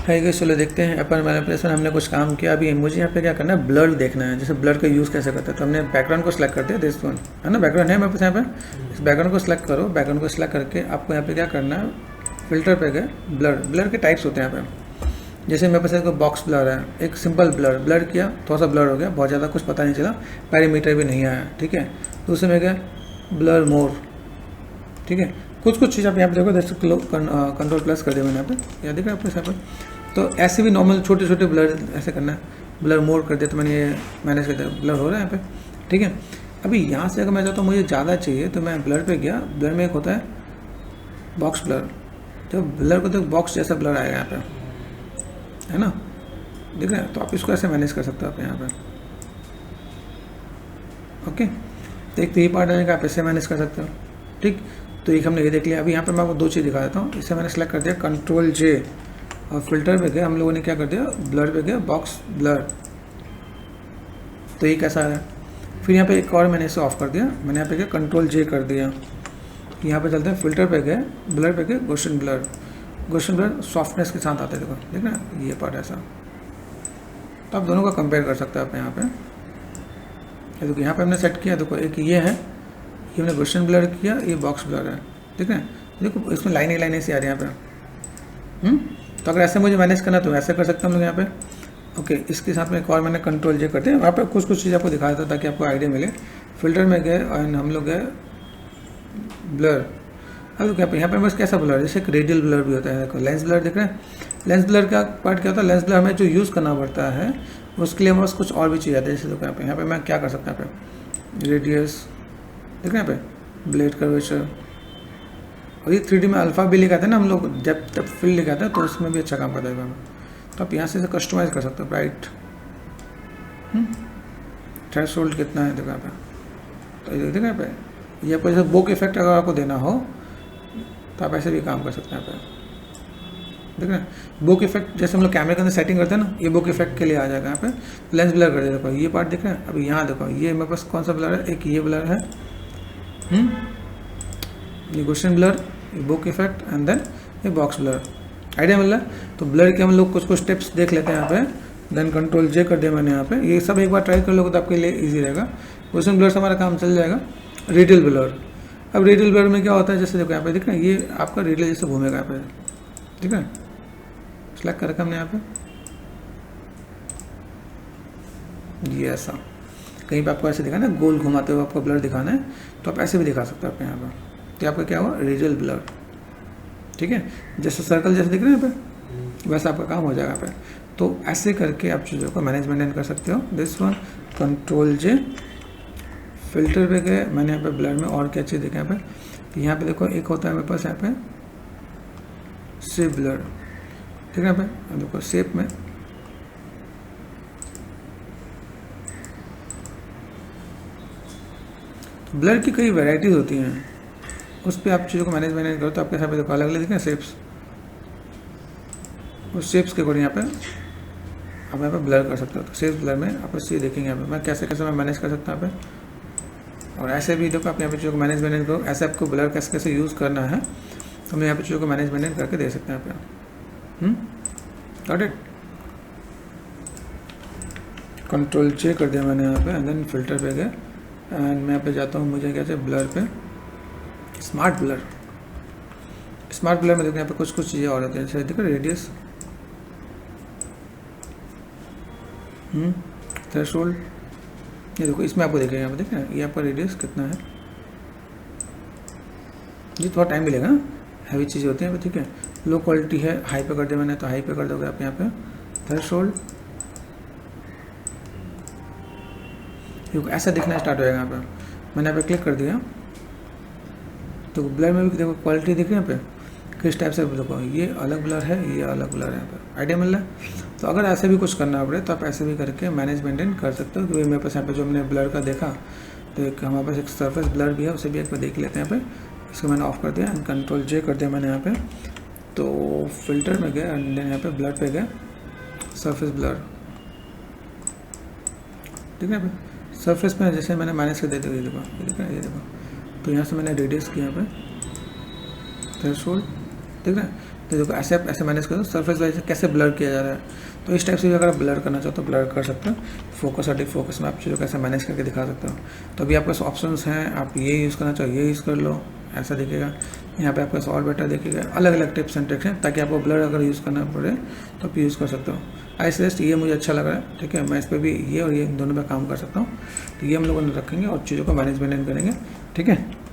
है कि चलो देखते हैं अपन मैनिपुलेशन हमने कुछ काम किया। अभी मुझे यहाँ पे क्या करना है, ब्लर देखना है, जैसे ब्लर का यूज़ कैसे करते हैं। तो हमने बैकग्राउंड को सिलेक्ट कर दिया, दिस वन है ना, बैकग्राउंड है मेरे पास यहाँ पे। इस बैकग्राउंड को सिलेक्ट करो, बैकग्राउंड को सिलेक्ट करके आपको यहाँ पे क्या करना है, फिल्टर पे गए, ब्लर के टाइप्स होते हैं यहाँ पे। जैसे मेरे पास एक बॉक्स ब्लर है, एक सिंपल ब्लर किया, थोड़ा सा ब्लर हो गया, बहुत ज़्यादा कुछ पता नहीं चला, पैरामीटर भी नहीं आया, ठीक है। दूसरे में गया ब्लर मोर, ठीक है। कुछ चीज़ आप यहाँ पे देखो, जैसे कंट्रोल प्लस कर दिया मैंने यहाँ पे, याद दिख रहा है आपको यहाँ पर। तो ऐसे भी नॉर्मल छोटे छोटे ब्लर ऐसे करना है, ब्लर मोर कर दिया तो मैंने ये मैनेज कर दिया, ब्लर हो रहा है यहाँ पे, ठीक है। अभी यहाँ से अगर मैं चाहता हूँ मुझे ज़्यादा चाहिए तो मैं ब्लर पे गया, ब्लर में एक होता है बॉक्स ब्लर, जब ब्लर को तो बॉक्स जैसा ब्लर आएगा यहाँ पे, है ना, दिख रहा है। तो आप इसको ऐसे मैनेज कर सकते हो आप यहाँ पे, ओके। तो एक तो ये पार्ट आने का आप ऐसे मैनेज कर सकते हो, ठीक। तो एक हमने ये देख लिया। अभी यहाँ पे मैं आपको दो चीज़ दिखा देता हूँ। इसे मैंने सेलेक्ट कर दिया, कंट्रोल जे, और फिल्टर पे गए, हम लोगों ने क्या कर दिया, ब्लर पे गया, बॉक्स ब्लर। तो ये कैसा है। फिर यहाँ पे एक और मैंने इसे ऑफ कर दिया, मैंने यहाँ पे क्या कंट्रोल जे कर दिया। यहाँ पे चलते हैं, फिल्टर पे गए, ब्लर पे गए, गोशन ब्लर सॉफ्टनेस के साथ आते हैं, देखो देख ना ये पार्ट ऐसा। तो आप दोनों का कंपेयर कर सकते हैं आप यहाँ पे। देखो यहाँ पे हमने सेट किया, देखो एक ये है, ये हमने गोशन ब्लर किया, ये बॉक्स ब्लर है, ठीक है। देखो इसमें लाइनें से आ रही है यहाँ पे। तो अगर ऐसे मुझे मैनेज करना तो ऐसे कर सकते हैं हम लोग यहाँ पे, ओके। इसके साथ में एक और मैंने कंट्रोल जे करते हैं, वहाँ पे कुछ चीज़ आपको दिखाया था ताकि आपको आइडिया मिले। फिल्टर में गए और हम लोग गए ब्लर। अब यहाँ पे बस कैसा ब्लर, जैसे एक रेडियल ब्लर भी होता है, देखो लेंस ब्लर दिख रहा है। लेंस ब्लर का पार्ट क्या होता है, लेंस ब्लर हमें जो यूज़ करना पड़ता है उसके लिए बस कुछ और भी चीज़ आती है। जैसे देखो यहाँ पे मैं क्या कर सकता हूँ, यहाँ पे रेडियस दिख रहा है, यहाँ पे ब्लेड कर्वेचर, और ये 3D में अल्फ़ा भी लिखा था ना हम लोग, डेप्थ फिल लिखा था, तो उसमें भी अच्छा काम करता है। तो आप यहाँ से कस्टमाइज़ कर सकते हो, ब्राइट थ्रेशोल्ड कितना है देखो यहाँ पे। तो देखो यहाँ पे, ये आपको जैसे बोक इफेक्ट अगर आपको देना हो तो आप ऐसे भी काम कर सकते हैं यहाँ पे, देख रहे हैं। बोक इफेक्ट जैसे हम लोग कैमरे के अंदर सेटिंग करते हैं ना, ये बोक इफेक्ट के लिए आ जाएगा यहाँ पे। लेंस ब्लर कर दिया, देखो ये पार्ट दिख रहा है। अभी यहाँ देखो, ये मेरे पास कौन सा ब्लर है, एक ये ब्लर है, ये गोशन ब्लर, ये बुक इफेक्ट एंड देन ये बॉक्स ब्लर। आइडिया मिल रहा है। तो ब्लर के हम लोग कुछ स्टेप्स देख लेते हैं यहाँ पे। देन कंट्रोल जे कर दिया मैंने यहाँ पे। ये सब एक बार ट्राई कर लोगे तो आपके लिए इजी रहेगा। गोशन ब्लर से हमारा काम चल जाएगा। रेडियल ब्लर, अब रेडियल ब्लर में क्या होता है, जैसे देखो यहाँ पे दिख रहा है, ये आपका रेडियल जैसे घूमेगा यहाँ पे, ठीक है। सेलेक्ट कर रखा हमने यहाँ पे, ये ऐसा कहीं पे आपको ऐसे दिखाना है, गोल घुमाते हुए आपको ब्लर दिखाना है तो आप ऐसे भी दिखा सकते हो आप यहाँ पर। तो आपका क्या हुआ, रेडियल ब्लर, ठीक है। जैसे सर्कल जैसे दिख रहे हैं यहाँ पे, वैसा आपका काम हो जाएगा यहाँ पे। तो ऐसे करके आप चीज़ों को मैनेजमेंट कर सकते हो। This one, control J, filter पे गए, मैंने यहाँ पे ब्लर में और क्या चीज़ देखा यहाँ पे। तो यहाँ पे देखो एक होता है मेरे पास यहाँ पे शेप ब्लर, ठीक है। यहाँ पे देखो शेप में ब्लर की कई वैरायटीज होती हैं, उस पर आप चीज़ों को मैनेज करो तो आपके साथ देखो अलग अलग दिखे शेप्स। उस शेप्स के अकॉर्डिंग यहाँ पे आप यहाँ पे ब्लर कर सकते हो। तो शेप्स ब्लर में आप ये देखेंगे यहाँ पे मैं कैसे मैं मैनेज कर सकता हूँ यहाँ पे। और ऐसे भी देखो आप यहाँ पे चीज़ों को मैनेज करो, ऐसे आपको ब्लर कैसे यूज़ करना है तो हम यहाँ पे चीज़ों को मैनेज करके दे सकते हैं यहाँ पे। Got it. कंट्रोल जे कर दिया मैंने यहाँ पे एंड देन फिल्टर पे गया एंड मैं यहाँ पे जाता हूँ, मुझे क्या चाहिए ब्लर पे, स्मार्ट ब्लर में देखो यहाँ पे कुछ चीज़ें और होती हैं। जैसे देखो रेडियस, थ्रेशोल्ड, ये देखो इसमें आपको देखेंगे यहाँ पे देखें ये आपका रेडियस कितना है। ये थोड़ा टाइम भी लेगा, हैवी चीज़ें होती हैं, ठीक है। लो क्वालिटी है, हाई पे कर दिया मैंने तो हाई पे कर दोगे आप यहाँ पे। थ्रेशोल्ड ऐसा दिखना स्टार्ट हो जाएगा यहाँ पे। मैंने यहाँ पे क्लिक कर दिया तो ब्लर में भी देखो क्वालिटी दिख रही है यहाँ पे किस टाइप से, देखो ये अलग ब्लर है, ये अलग ब्लर है यहाँ पे। आइडिया मिल रहा है। तो अगर ऐसे भी कुछ करना पड़े तो आप ऐसे भी करके मैनेज मेंटेन कर सकते हो। क्योंकि मेरे पास यहाँ पे जो हमने ब्लर का देखा तो एक हमारे पास एक सरफेस ब्लर भी है, उसे भी एक बार देख लेते हैं यहाँ पे। इसको मैंने ऑफ कर दिया एंड कंट्रोल जे कर दिया मैंने यहाँ पे। तो फिल्टर में गया एंड यहाँ पे ब्लर पे गया, सरफेस ब्लर, ठीक है। सरफेस में जैसे मैंने माइनस कर दिया, ये देखो। तो यहाँ से मैंने रेडियस किया यहाँ पे, थ्रेशोल्ड, ठीक है। तो देखो ऐसे आप ऐसे मैनेज करो, सरफेस वाइज कैसे ब्लर किया जा रहा है। तो इस टाइप से भी अगर आप ब्लर करना चाहो तो ब्लर कर सकते हो। फोकस और डिफोकस में आप चीज़ों को कैसे मैनेज करके दिखा सकते हो। तो अभी आपके पास ऑप्शंस हैं, आप ये यूज़ करना चाहो ये यूज़ कर लो, ऐसा दिखेगा। यहाँ पे आपके पास और बेटर दिखेगा, अलग अलग टिप्स एंड ट्रिक्स हैं ताकि आपको ब्लर अगर यूज़ करना पड़े तो आप यूज़ कर सकते हो। आई सजेस्ट ये मुझे अच्छा लग रहा है, ठीक है, मैं इस पर भी ये और ये दोनों पे काम कर सकता हूँ। तो ये हम लोगों ने रखेंगे और चीज़ों को मैनेज करेंगे, ठीक है।